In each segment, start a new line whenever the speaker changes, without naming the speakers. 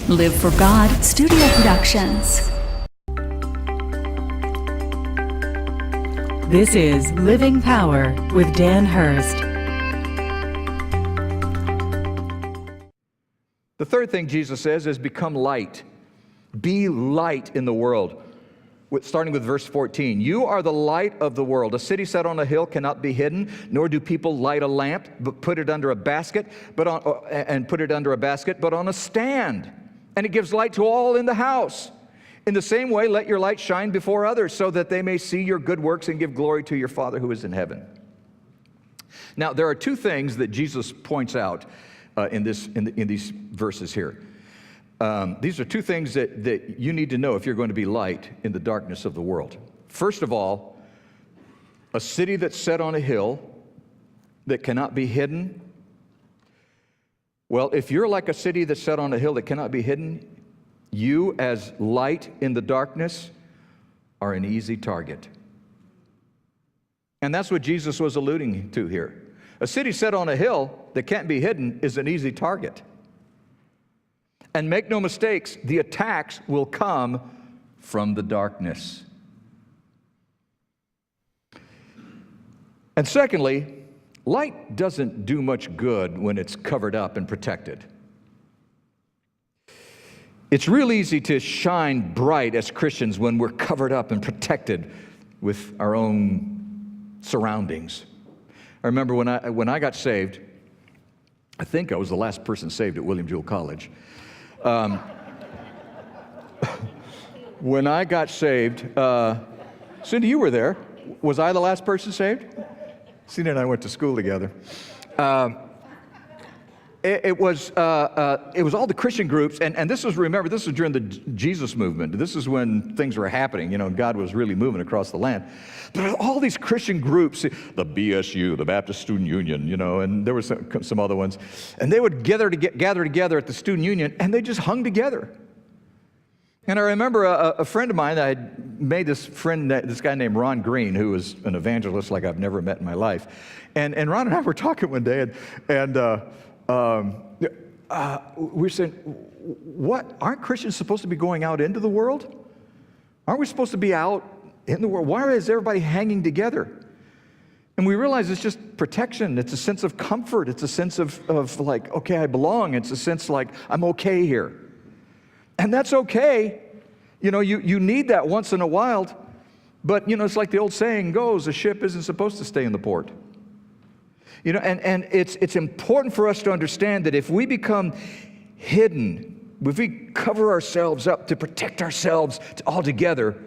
Live for God Studio Productions.
This is Living Power with Dan Hurst.
The third thing Jesus says is become light. Be light in the world. Starting with verse 14. You are the light of the world. A city set on a hill cannot be hidden, nor do people light a lamp, but put it under a basket, but on a stand. And it gives light to all in the house. In the same way, let your light shine before others, so that they may see your good works and give glory to your Father who is in heaven. Now, there are two things that Jesus points out in these verses here. These are two things that you need to know if you're going to be light in the darkness of the world. First of all, a city that's set on a hill that cannot be hidden. Well, if you're like a city that's set on a hill that cannot be hidden, you as light in the darkness are an easy target. And that's what Jesus was alluding to here. A city set on a hill that can't be hidden is an easy target. And make no mistakes, the attacks will come from the darkness. And secondly, light doesn't do much good when it's covered up and protected. It's real easy to shine bright as Christians when we're covered up and protected with our own surroundings. I remember when I got saved, I think I was the last person saved at William Jewell College. When I got saved, Cindy, you were there. Was I the last person saved? Cindy and I went to school together. It was all the Christian groups, and this was during the Jesus movement. This is when things were happening, God was really moving across the land. But all these Christian groups, the BSU, the Baptist Student Union, and there were some other ones, and they would gather together at the Student Union, and they just hung together. And I remember a friend of mine, I had made this guy named Ron Green, who was an evangelist like I've never met in my life. And Ron and I were talking one day, and we were saying, what? Aren't Christians supposed to be going out into the world? Aren't we supposed to be out in the world? Why is everybody hanging together? And we realize it's just protection. It's a sense of comfort. It's a sense of like, okay, I belong. It's a sense like, I'm okay here. And that's okay. You need that once in a while. But, it's like the old saying goes, a ship isn't supposed to stay in the port. And it's important for us to understand that if we become hidden, if we cover ourselves up to protect ourselves all together,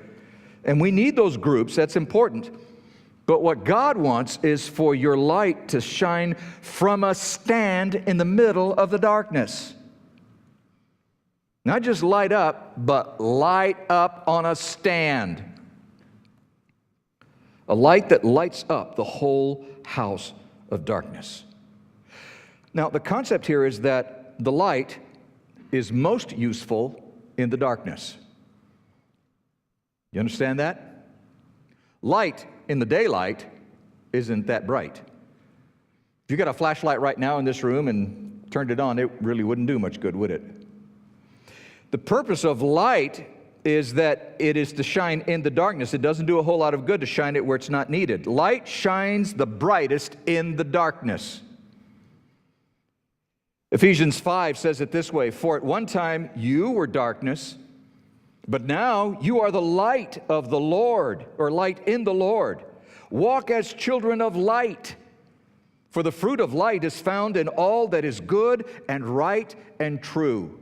and we need those groups, that's important. But what God wants is for your light to shine from a stand in the middle of the darkness. Not just light up, but light up on a stand. A light that lights up the whole house of darkness. Now, the concept here is that the light is most useful in the darkness. You understand that? Light in the daylight isn't that bright. If you got a flashlight right now in this room and turned it on, it really wouldn't do much good, would it? The purpose of light is that it is to shine in the darkness. It doesn't do a whole lot of good to shine it where it's not needed. Light shines the brightest in the darkness. Ephesians 5 says it this way, for at one time you were darkness, but now you are the light of the Lord, or light in the Lord. Walk as children of light, for the fruit of light is found in all that is good and right and true.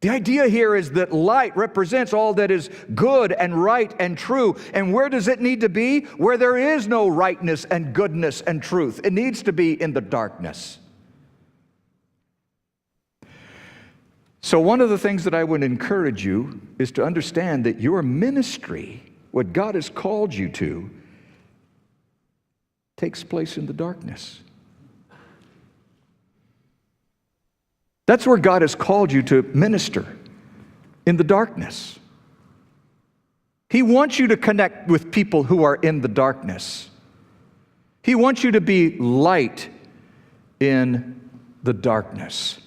The idea here is that light represents all that is good and right and true. And where does it need to be? Where there is no rightness and goodness and truth. It needs to be in the darkness. So one of the things that I would encourage you is to understand that your ministry, what God has called you to, takes place in the darkness. That's where God has called you to minister, in the darkness. He wants you to connect with people who are in the darkness. He wants you to be light in the darkness.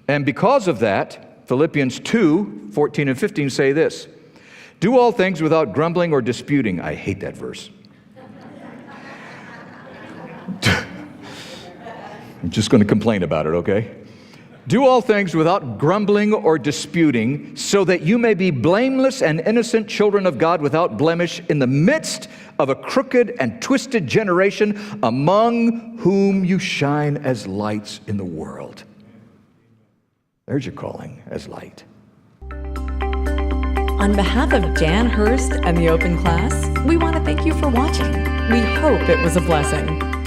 And because of that, Philippians 2, 14 and 15 say this, do all things without grumbling or disputing. I hate that verse. I'm just going to complain about it, okay? Do all things without grumbling or disputing, so that you may be blameless and innocent children of God without blemish in the midst of a crooked and twisted generation, among whom you shine as lights in the world. There's your calling as light.
On behalf of Dan Hurst and the Open Class, we want to thank you for watching. We hope it was a blessing.